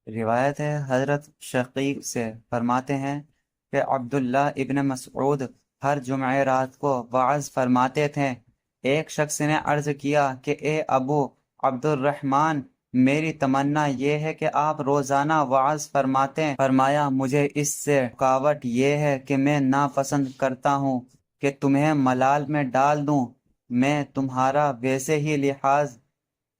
روایت ہے حضرت شقیق سے، فرماتے ہیں کہ عبداللہ ابن مسعود ہر جمعہ رات کو وعظ فرماتے تھے۔ ایک شخص نے عرض کیا کہ اے ابو عبد الرحمن، میری تمنا یہ ہے کہ آپ روزانہ وعظ فرماتے ہیں۔ فرمایا، مجھے اس سے رکاوٹ یہ ہے کہ میں ناپسند کرتا ہوں کہ تمہیں ملال میں ڈال دوں۔ میں تمہارا ویسے ہی لحاظ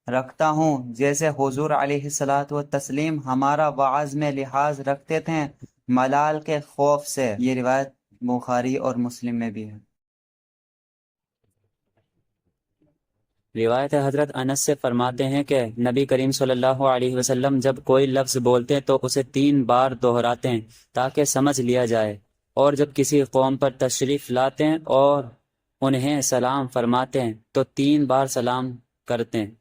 رکھتا ہوں جیسے حضور علیہ الصلاۃ والتسلیم ہمارا وعظ میں لحاظ رکھتے تھے، ملال کے خوف سے۔ یہ روایت بخاری اور مسلم میں بھی ہے۔ روایت حضرت انس سے فرماتے ہیں کہ نبی کریم صلی اللہ علیہ وسلم جب کوئی لفظ بولتے ہیں تو اسے 3 بار دہراتے ہیں تاکہ سمجھ لیا جائے، اور جب کسی قوم پر تشریف لاتے ہیں اور انہیں سلام فرماتے ہیں تو 3 بار سلام کرتے ہیں،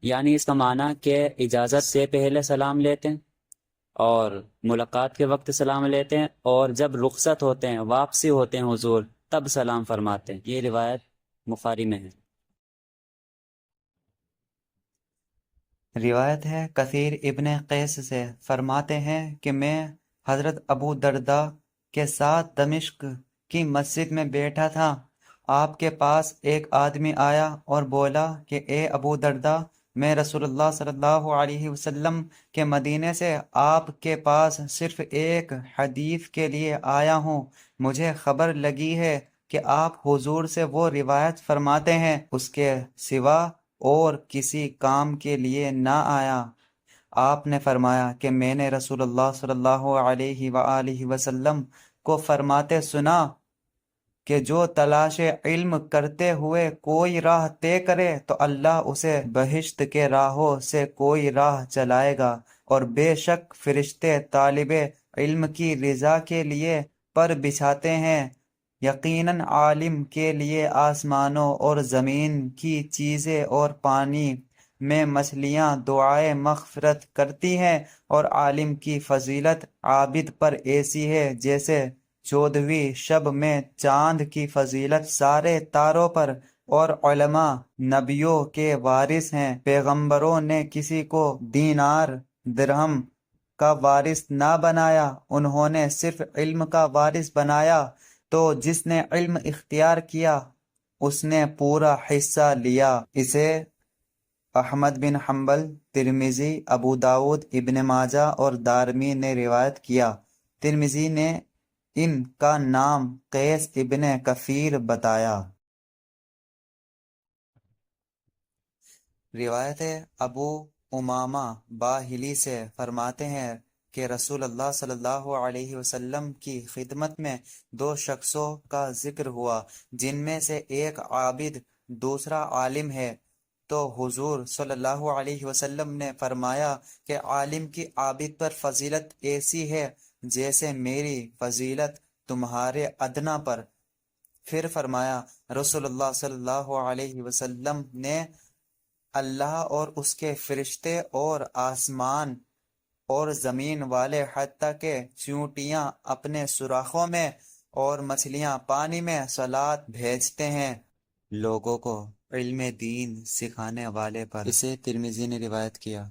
یعنی اس کا معنی کہ اجازت سے پہلے سلام لیتے ہیں، اور ملاقات کے وقت سلام لیتے ہیں، اور جب رخصت ہوتے ہیں، واپسی ہوتے ہیں حضور، تب سلام فرماتے ہیں۔ یہ روایت بخاری میں ہے۔ روایت ہے کثیر ابن قیس سے، فرماتے ہیں کہ میں حضرت ابو درداء کے ساتھ دمشق کی مسجد میں بیٹھا تھا۔ آپ کے پاس ایک آدمی آیا اور بولا کہ اے ابو درداء، میں رسول اللہ صلی اللہ علیہ وسلم کے مدینے سے آپ کے پاس صرف ایک حدیث کے لیے آیا ہوں۔ مجھے خبر لگی ہے کہ آپ حضور سے وہ روایت فرماتے ہیں، اس کے سوا اور کسی کام کے لیے نہ آیا۔ آپ نے فرمایا کہ میں نے رسول اللہ صلی اللہ علیہ وآلہ وسلم کو فرماتے سنا کہ جو تلاش علم کرتے ہوئے کوئی راہ طے کرے تو اللہ اسے بہشت کے راہوں سے کوئی راہ چلائے گا، اور بے شک فرشتے طالب علم کی رضا کے لیے پر بچھاتے ہیں۔ یقیناً عالم کے لیے آسمانوں اور زمین کی چیزیں اور پانی میں مچھلیاں دعائے مغفرت کرتی ہیں، اور عالم کی فضیلت عابد پر ایسی ہے جیسے 14ویں شب میں چاند کی فضیلت سارے تاروں پر۔ اور علماء نبیوں کے وارث ہیں۔ پیغمبروں نے کسی کو دینار درہم کا وارث نہ بنایا، انہوں نے صرف علم کا وارث بنایا۔ تو جس نے علم اختیار کیا اس نے پورا حصہ لیا۔ اسے احمد بن حنبل، ترمذی، ابو داود، ابن ماجہ اور دارمی نے روایت کیا۔ ترمذی نے ان کا نام قیس ابن کثیر بتایا۔ روایت ہے ابو امامہ باہلی سے، فرماتے ہیں کہ رسول اللہ صلی اللہ علیہ وسلم کی خدمت میں 2 شخصوں کا ذکر ہوا، جن میں سے ایک عابد دوسرا عالم ہے۔ تو حضور صلی اللہ علیہ وسلم نے فرمایا کہ عالم کی عابد پر فضیلت ایسی ہے جیسے میری فضیلت تمہارے ادنا پر۔ پھر فرمایا رسول اللہ صلی اللہ علیہ وسلم نے، اللہ اور اس کے فرشتے اور آسمان اور زمین والے حتیٰ کہ چیونٹیاں اپنے سوراخوں میں اور مچھلیاں پانی میں صلات بھیجتے ہیں لوگوں کو علم دین سکھانے والے پر۔ اسے ترمذی نے روایت کیا۔